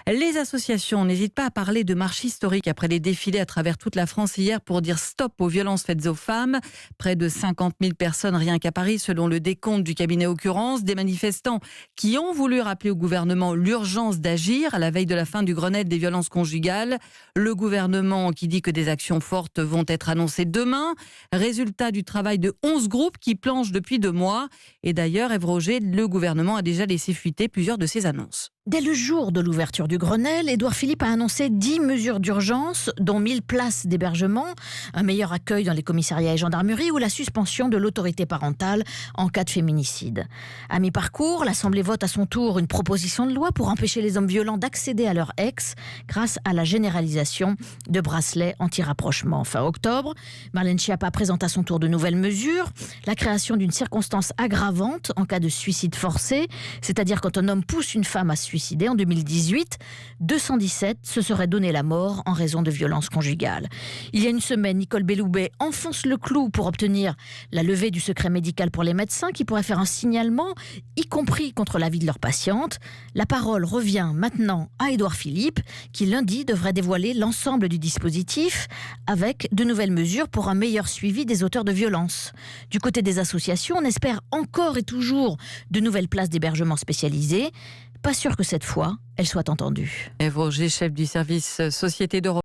Les associations n'hésitent pas à parler de marche historique après les défilés à travers toute la France hier pour dire stop aux violences faites aux femmes. Près de 50 000 personnes rien qu'à Paris selon le décompte du cabinet Occurrence. Des manifestants qui ont voulu rappeler au gouvernement l'urgence d'agir à la veille de la fin du Grenelle des violences conjugales. Le gouvernement qui dit que des actions fortes vont être annoncées demain. Résultat du travail de 11 groupes qui planchent depuis 2 mois. Et d'ailleurs, Ève Roger, le gouvernement a déjà laissé fuiter plusieurs de ses annonces. Dès le jour de l'ouverture du Grenelle, Édouard Philippe a annoncé 10 mesures d'urgence, dont 1000 places d'hébergement, un meilleur accueil dans les commissariats et gendarmeries ou la suspension de l'autorité parentale en cas de féminicide. À mi-parcours, l'Assemblée vote à son tour une proposition de loi pour empêcher les hommes violents d'accéder à leur ex grâce à la généralisation de bracelets anti-rapprochement. Fin octobre, Marlène Schiappa présente à son tour de nouvelles mesures, la création d'une circonstance aggravante en cas de suicide forcé, c'est-à-dire quand un homme pousse une femme à se suicidé en 2018, 217 se seraient donné la mort en raison de violences conjugales. Il y a une semaine, Nicole Belloubet enfonce le clou pour obtenir la levée du secret médical pour les médecins qui pourraient faire un signalement, y compris contre l'avis de leurs patientes. La parole revient maintenant à Édouard Philippe, qui lundi devrait dévoiler l'ensemble du dispositif avec de nouvelles mesures pour un meilleur suivi des auteurs de violences. Du côté des associations, on espère encore et toujours de nouvelles places d'hébergement spécialisées. Pas sûr que cette fois, elle soit entendue. Ève Roger, chef du service Société d'Europe.